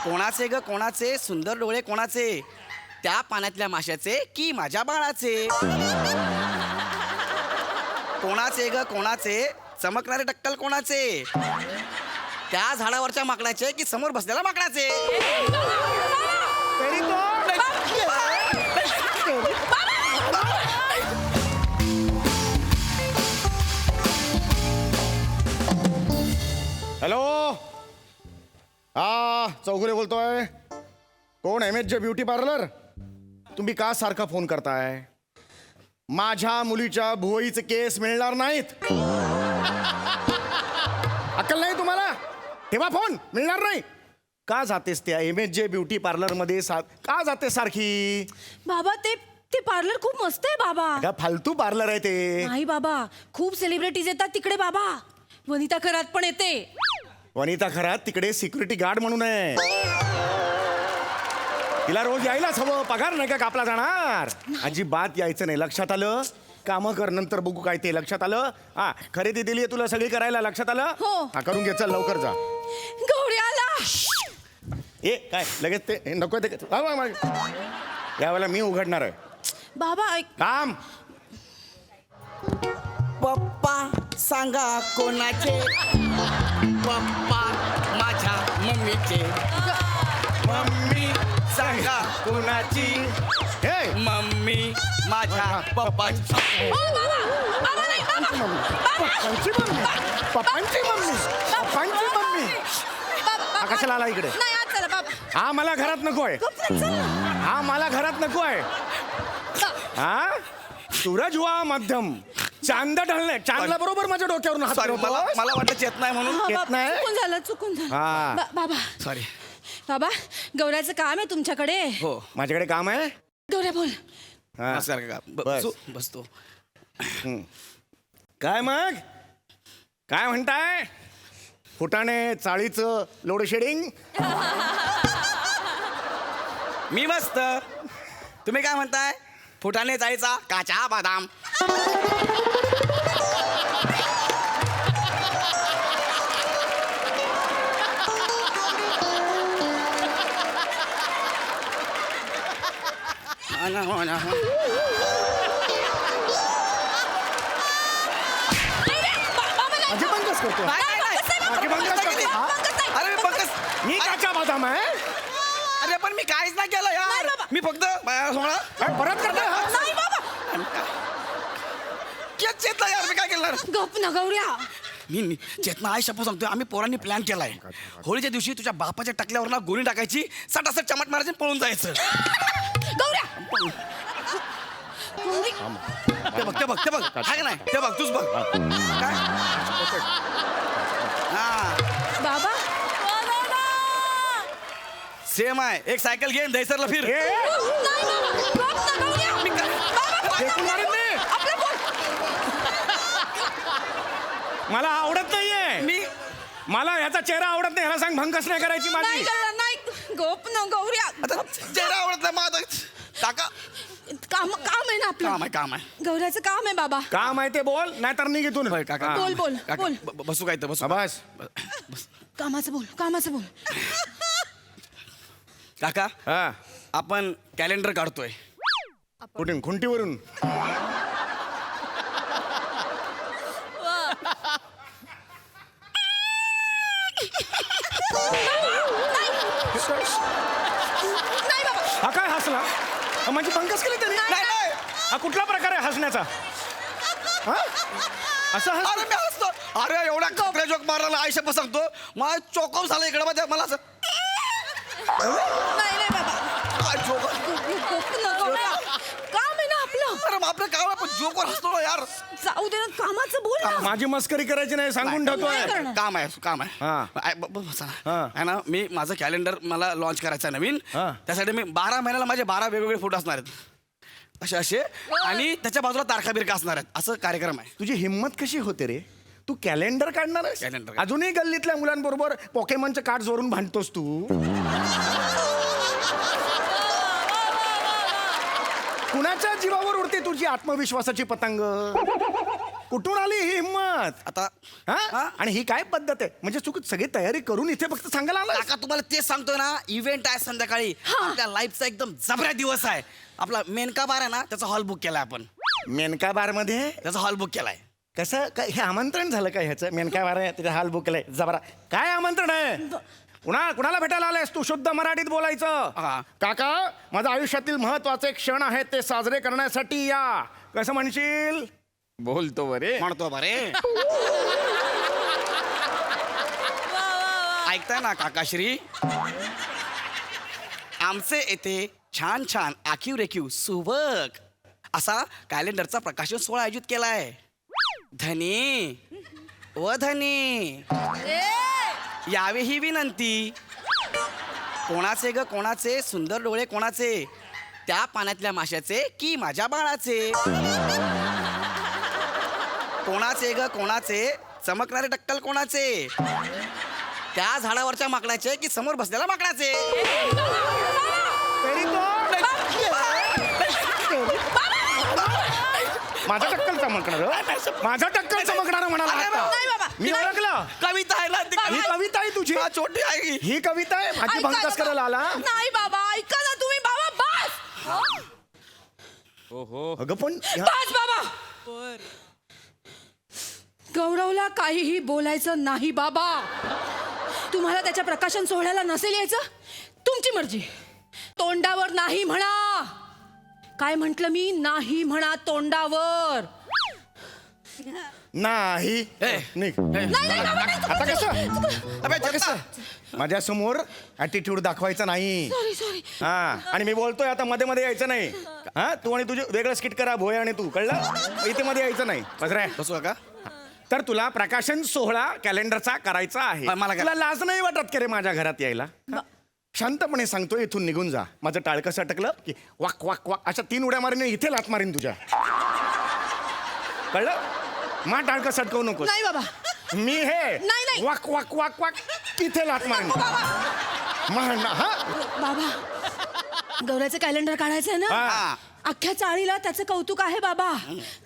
कोणाचे ग कोणाचे सुंदर डोळे कोणाचे, त्या पाण्यातल्या माशाचे की माझ्या बाळाचे. कोणाचे ग कोणाचे चमकणारे टक्कल कोणाचे, त्या झाडावरच्या माकडाचे की समोर बसलेल्या माकडाचे. हॅलो, हा चौगुले बोलतोय. कोण MHJ ब्युटी पार्लर? तुम्ही का सारखा फोन करताय? माझ्या मुलीच्या भुवईचे केस मिळणार नाहीत. अक्कल नाही तुम्हाला? ठेवा फोन, मिळणार नाही. का जातेस त्या MHJ ब्युटी पार्लर मध्ये? का जाते सारखी? बाबा ते पार्लर खूप मस्त आहे बाबा. का फालतू पार्लर आहे ते? नाही बाबा, खूप सेलिब्रिटीज येतात तिकडे बाबा. वनिता खरात पण येते. वनिता खरात तिकडे सिक्युरिटी गार्ड म्हणून आहे. तिला रोज यायलाच हवं, पगार नाही का कापला जाणार? अजिबात यायचं नाही, लक्षात आलं? कामं कर, नंतर बघू काय ते. लक्षात आलं? हा, खरेदी दिली आहे तुला सगळी करायला, लक्षात आलं? हो. हा, करून घे, चल लवकर जा. गौरी आला. ए काय लगेच ते नको ते यावेळेला मी उघडणार आहे. बाबा ऐक. काम. पप्पा सांगा कोणाचे, पप्पा माझ्या मम्मीचे. मम्मी सांगा कोणाची, हे मम्मी माझ्या पप्पाची. बाबा नाही बाबा. पप्पांची मम्मी, पप्पांची मम्मी, पप्पांची मम्मी. हा कशाला आला इकडे? नाही आज चला बाबा. हा मला घरात नकोय. हा मला घरात नकोय. हा सूरज हुआ मध्यम, चांद ढळणे. चांदला बरोबर माझ्या डोक्यावरून हात सॉरी, फिरवतो. मला वाटत येत नाही म्हणून. हा, येत बाबा, नाही? चुकून झालं. हा. बाबा सॉरी. बाबा गौऱ्याचं काम आहे तुमच्याकडे. हो. माझ्याकडे काम आहे. गौऱ्या बोल. हा. नमस्कार काका. बस. बसतो. काय मग काय म्हणताय? फुटाणे चाळीचं लोड शेडिंग. मी मस्त. तुम्ही काय म्हणताय? फुटाणे जायचा काचा बदाम. माझे पंकज करतो. नाही, नाही, नाही. बाकी पंकज करतो. हा? अरे मी पंकज. मी काचा बदाम आहे. अरे पण मी काहीच नाही केलं नाही यार. बाबा. मी फक्त सोळा काय परत करताय हा? नाही बाबा. चेतना यार, मी काय केलं? गप ना गौऱ्या. मी चेतना आई शपथ सांगतोय, आम्ही पोरांनी प्लॅन केलाय. होळीच्या दिवशी तुझ्या बापाच्या टकल्यावर ना गोळी टाकायची, सटासट चमट मारायची, पळून जायचं. गौऱ्या. गौरी. ते बघ आहे का नाही? ते बघ तूच बघ. काय? हा बाबा. सेम आहे. एक सायकल घेऊन दहीसरला फिर. ए, नाही बाबा. गप ना गौऱ्या. बाबा, फेकून मारीन मी. आपलं बोल. मला आवडत नाहीये. मी मला ह्याचा चेहरा आवडत नाही. ह्याला सांग भंकस नाही करायची नाही माझी. करणार नाही. गप ना गौऱ्या. आता चेहरा आवडत नाही माझा. काका काम आहे ना आपलं. काम आहे. गौऱ्याचं काम आहे बाबा. काम आहे ते बोल, नाहीतर निघ इथून. होय, काका. बोल, बोल, काका, बोल. बसू काय तर बसू. बस. कामाचं बोल. काका हा, आपण कॅलेंडर काढतोय. कुठून? खुंटीवरून. नाही बाबा. हा काय हसला? माझी पंकज केली त्यांनी. नाही, नाही. हा कुठला प्रकार आहे हसण्याचा? हा? असं हस. अरे मी हसतो. अरे एवढा कपड्या जोक मारायला आई शपथ सांगतो, मला चोकम झालं इकडे मध्ये. मला असं नाही बाबा. काय जोक. गप ना गौऱ्या. काम आहे ना आपलं. अरे आपलं काम आहे पण जोकवर हसतो ना यार. जाऊ दे ना, कामाचं बोल ना. माझी मस्करी करायची नाही, सांगून नाही ठेवतोय. करणार. काम आहे. हा. बसा ना. हा. आहे ना, मी माझं कॅलेंडर मला लॉन्च करायचं आहे नवीन. हा. त्यासाठी मी 12 महिन्याला माझे 12 वेगवेगळे फोटो असणार आहेत. असे आणि त्याच्या बाजूला तारखा बिरका असणार आहेत. असं कार्यक्रम आहे. तुझी हिंमत कशी होते रे? तू कॅलेंडर काढणार आहेस? कॅलेंडर. अजूनही गल्लीतल्या मुलांबरोबर पोकेमॉनचे कार्ड जोरून भांडतोस तू. कुणाच्या जीवावर उडते तुझी आत्मविश्वासाची पतंग? कुठून आली ही हिंमत आता हा? आणि ही काय पद्धत आहे म्हणजे चूक सगळी तयारी करून इथे फक्त सांगायला आला काका तुम्हाला तेच सांगतोय ना इव्हेंट आहे संध्याकाळी आपल्या लाईफचा एकदम जबरा दिवस आहे आपला मेनका बार आहे ना त्याचा हॉल बुक केलाय आपण मेनका बार मध्ये त्याचा हॉल बुक केलाय कसं काय हे आमंत्रण झालं काय ह्याचं मेनका बार आहे त्याच्या हाल बुक केलंय जबरा काय आमंत्रण आहे कुणाला भेटायला आलायस तू शुद्ध मराठीत बोलायचं हा. काका माझ्या आयुष्यातील महत्वाचे क्षण आहेत ते साजरे करण्यासाठी या कसं म्हणशील बोलतो बरे म्हणतो बरे ऐकताय ना काकाश्री आमचे येथे छान छान आखीव रेखीव सुबक असा कॅलेंडरचा प्रकाशन सोहळा आयोजित केलाय धनी व धनी यावे ही विनंती कोणाचे ग कोणाचे सुंदर डोळे कोणाचे त्या पाण्यातल्या माशाचे की माझ्या बाळाचे कोणाचे ग कोणाचे चमकणारे टक्कल कोणाचे त्या झाडावरच्या माकडाचे की समोर बसलेल्या माकडाचे तरी तो माझा टक्कल चमकणार माझा टक्कल चमकणार म्हणाला अरे आता. नाही बाबा. मी ओळखलं कविता आहे ना ती ही कविता आहे तुझी हा, छोटी आहे ही कविता आहे माझी ऐका भंकस ना करायला आला नाही बाबा ऐका ना तुम्ही बाबा बस अगं पण बस बाबा गौरवला काहीही बोलायचं नाही बाबा तुम्हाला त्याच्या प्रकाशन सोहळ्याला नसेल यायचं तुमची मर्जी तोंडावर नाही म्हणा काय म्हंटल मी नाही म्हणा तोंडावर नाही ए, निघ. नाही, नाही, बाबा, नाही. आता कसं अबे, आता कसं माझ्या समोर ऍटिट्यूड दाखवायचा नाही सॉरी सॉरी हा आणि मी बोलतोय आता मध्ये मध्ये यायचं नाही हा तू आणि तुझे वेगळं स्किट करा भोय आणि तू कळलं इथे मध्ये यायचं नाही बसरे बसू का तर तुला प्रकाशन सोहळा कॅलेंडरचा करायचा आहे मला काय- तुला लाज नाही वाटत की रे माझ्या घरात यायला हा? शांतपणे सांगतो इथून निघून जा माझं टाळ कसं अटकलं की वाक वाक वाक अशा 3 उड्या मारीन इथे लात मारीन तुझ्या कळलं मा टाळ कसं अटकवू नको नाही बाबा मी हे नाही, नाही. वाक वाक वाक वाक इथे लात मारीन हा बाबा गौऱ्याचं कॅलेंडर काढायचं आहे ना हा. अख्ख्या चाळीला त्याचं कौतुक आहे बाबा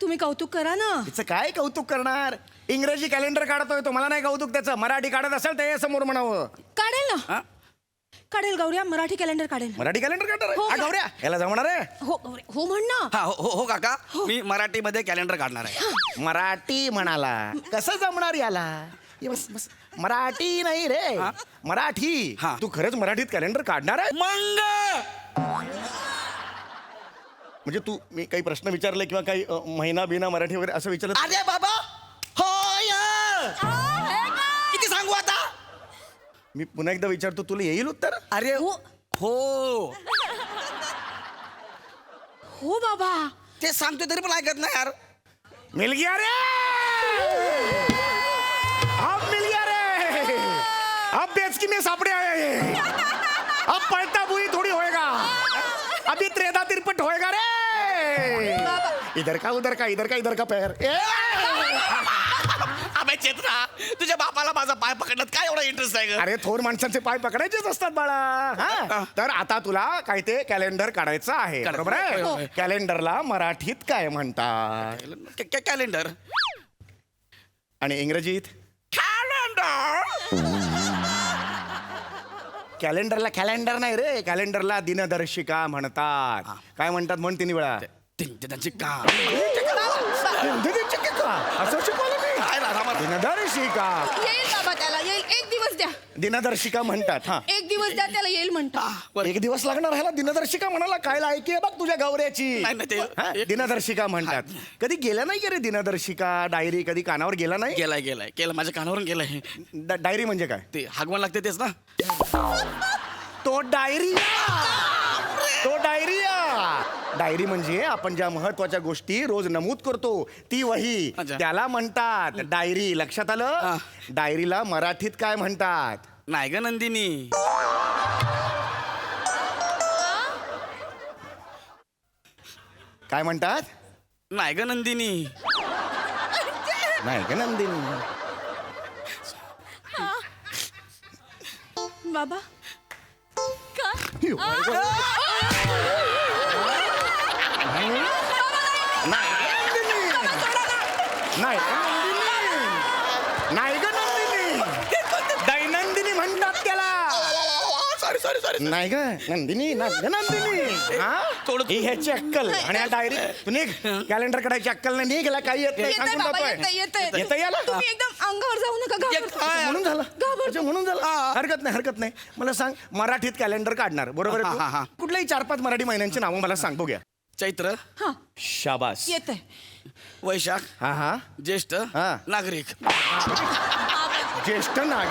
तुम्ही कौतुक करा ना तिचं काय कौतुक करणार इंग्रजी कॅलेंडर काढतोय तो मला नाही कौतुक त्याचं मराठी काढत असेल ते समोर म्हणावं काढेल ना हा? काढेल गौऱ्या मराठी कॅलेंडर काढेल मराठी कॅलेंडर काढणार हो. आहे? हा, गौऱ्या याला जमणार आहे हो गौऱ्या हो म्हण ना हा हो हो काका मी मराठीमध्ये कॅलेंडर काढणार आहे मराठी म्हणाला कसं जमणार याला ये बस बस मराठी नाही रे हा? मराठी हा. तू खरंच मराठीत कॅलेंडर काढणार आहे मंग म्हणजे तू मी काही प्रश्न विचारले किंवा काही महिना बिना मराठी वगैरे असं विचारलं अरे बाबा होय किती सांगू आता मी पुन्हा एकदा विचारतो तुला येईल उत्तर अरे हो हो हो बाबा ते सांगतोय तरी पण ऐकत नाही यार मिल गया रे अब मिल गया रे अब बेच की में सापड़े आया ये अब पलटा बुई थोड़ी होएगा अभी त्रेदा तिरपट होएगा रे इधर का पैर अबे चेतना तुझ्या बापाला माझा पाय पकडण्यात काय एवढा इंटरेस्ट आहे ग अरे थोर माणसांचे पाय पकडायचेच असतात बाळा हा तर आता तुला काय ते कॅलेंडर काढायचं आहे बरोबर होय, होय. आहे कॅलेंडरला मराठीत काय म्हणतात कॅलेंडर आणि इंग्रजीत कॅलेंडरला कॅलेंडर नाही रे कॅलेंडरला दिनदर्शिका म्हणतात काय म्हणतात म्हण 3 वेळा असं शिकवलं मी दिनदर्शिका येईल बाबा त्याला येईल एक दिवस द्या दिनदर्शिका म्हणतात हा एक दिवस द्या त्याला येईल म्हणतो एक दिवस लागणार ह्याला दिनदर्शिका म्हणाला काय लायकी आहे बघ तुझ्या गौऱ्याची नाही, नाही, ते- हा? दिनदर्शिका म्हणतात कधी गेला नाही का रे दिनदर्शिका डायरी कधी कानावर गेला नाही गेलाय केलं माझ्या कानावरून गेलाय डायरी म्हणजे काय ते हागवण लागते तेच ना तो डायरी डायरी म्हणजे आपण ज्या महत्वाच्या गोष्टी रोज नमूद करतो ती वही अच्छा. त्याला म्हणतात डायरी लक्षात आलं हा. डायरीला मराठीत काय म्हणतात नाही ग नंदिनी काय म्हणतात नाही ग नंदिनी नाही का नंदिनी बाबा नाही सॉरी नाही ग नंदिनी नंदिनी हा थोडं- ही ह्याची अक्कल आणि हा डायरी तू निघ कॅलेंडर काढायची अक्कल नाही निघ याला काही येत नाही येतंय सांगून बाबा, जातोय येतंय. येतं याला तुम्ही एकदम अंगावर जाऊ नका घाबरता. म्हणून झालं अच्छा, म्हणून झालं हरकत नाही मला सांग मराठीत कॅलेंडर काढणार बरोबर आहे हा, हा, हा. तू? कुठल्याही 4-5 मराठी महिन्यांची नावं मला सांग बघूया चैत्र हा शाबास येतंय. वैशाख हा ज्येष्ठ हा. नागरिक ज्येष्ठ नागरिक